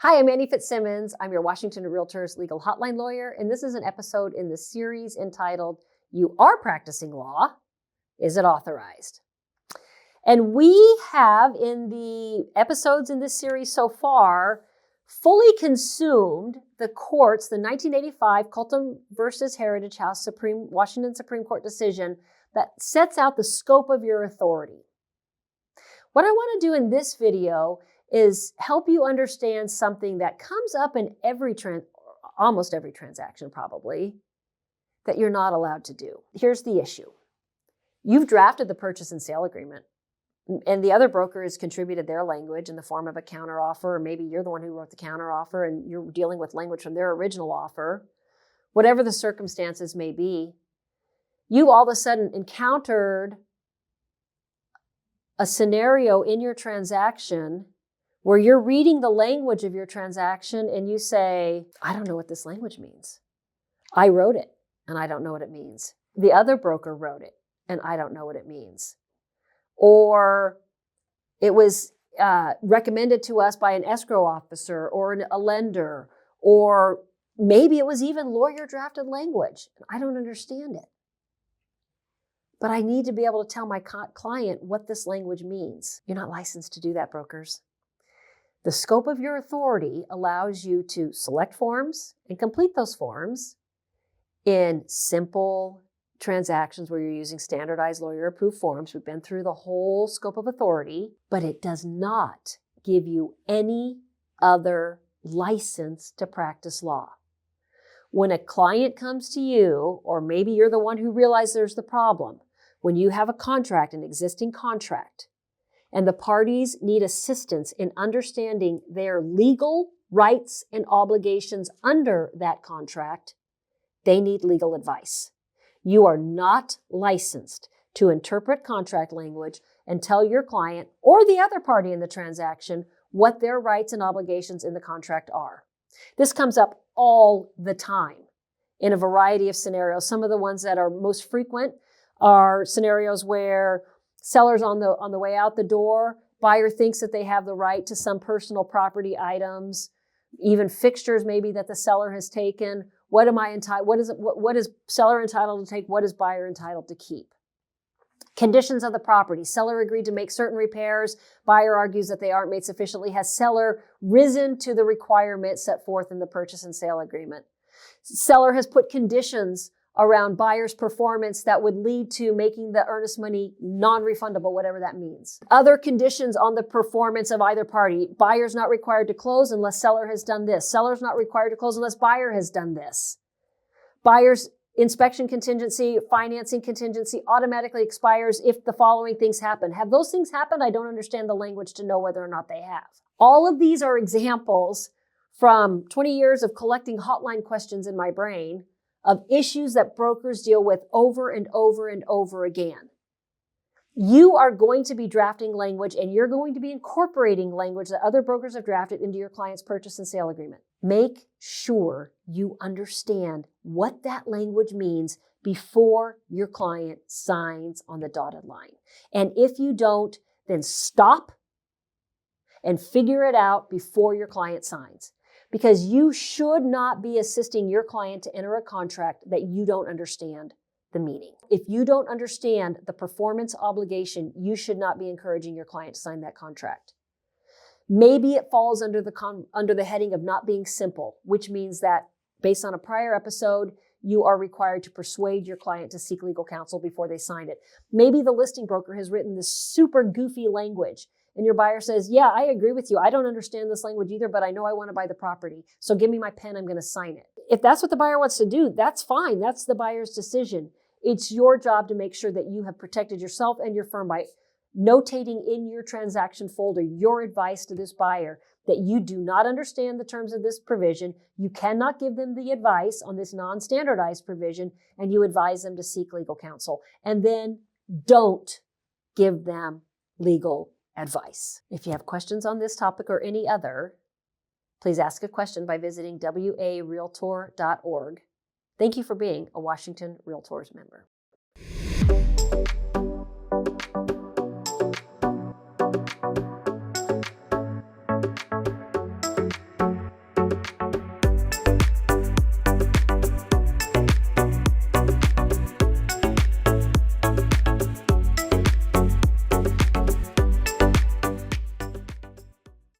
Hi, I'm Annie Fitzsimmons. I'm your Washington Realtors Legal Hotline Lawyer, and this is an episode in the series entitled, You Are Practicing Law, Is It Authorized? And we have, in the episodes in this series so far, fully consumed the court's, the 1985 Cultum versus Heritage House Washington Supreme Court decision that sets out the scope of your authority. What I want to do in this video is help you understand something that comes up in almost every transaction probably, that you're not allowed to do. Here's the issue. You've drafted the purchase and sale agreement, and the other broker has contributed their language in the form of a counteroffer, or maybe you're the one who wrote the counteroffer and you're dealing with language from their original offer. Whatever the circumstances may be, you all of a sudden encountered a scenario in your transaction where you're reading the language of your transaction and you say, I don't know what this language means. I wrote it and I don't know what it means. The other broker wrote it and I don't know what it means. Or it was recommended to us by an escrow officer or a lender, or maybe it was even lawyer drafted language. I don't understand it. But I need to be able to tell my client what this language means. You're not licensed to do that, brokers. The scope of your authority allows you to select forms and complete those forms in simple transactions where you're using standardized lawyer-approved forms. We've been through the whole scope of authority, but it does not give you any other license to practice law. When a client comes to you, or maybe you're the one who realized there's the problem, when you have a contract, an existing contract, and the parties need assistance in understanding their legal rights and obligations under that contract, they need legal advice. You are not licensed to interpret contract language and tell your client or the other party in the transaction what their rights and obligations in the contract are. This comes up all the time in a variety of scenarios. Some of the ones that are most frequent are scenarios where sellers on the way out the door, buyer thinks that they have the right to some personal property items, even fixtures maybe that the seller has taken. What am I entitled? What is seller entitled to take? What is buyer entitled to keep? Conditions of the property. Seller agreed to make certain repairs. Buyer argues that they aren't made sufficiently. Has seller risen to the requirement set forth in the purchase and sale agreement? Seller has put conditions around buyer's performance that would lead to making the earnest money non-refundable, whatever that means. Other conditions on the performance of either party. Buyer's not required to close unless seller has done this. Seller's not required to close unless buyer has done this. Buyer's inspection contingency, financing contingency automatically expires if the following things happen. Have those things happened? I don't understand the language to know whether or not they have. All of these are examples from 20 years of collecting hotline questions in my brain of issues that brokers deal with over and over and over again. You are going to be drafting language and you're going to be incorporating language that other brokers have drafted into your client's purchase and sale agreement. Make sure you understand what that language means before your client signs on the dotted line. And if you don't, then stop and figure it out before your client signs. Because you should not be assisting your client to enter a contract that you don't understand the meaning. If you don't understand the performance obligation, you should not be encouraging your client to sign that contract. Maybe it falls under the heading of not being simple, which means that based on a prior episode, you are required to persuade your client to seek legal counsel before they sign it. Maybe the listing broker has written this super goofy language and your buyer says, yeah, I agree with you. I don't understand this language either, but I know I want to buy the property. So give me my pen. I'm going to sign it. If that's what the buyer wants to do, that's fine. That's the buyer's decision. It's your job to make sure that you have protected yourself and your firm by notating in your transaction folder your advice to this buyer that you do not understand the terms of this provision. You cannot give them the advice on this non-standardized provision, and you advise them to seek legal counsel. And then don't give them legal advice. If you have questions on this topic or any other, please ask a question by visiting warealtor.org. Thank you for being a Washington Realtors member.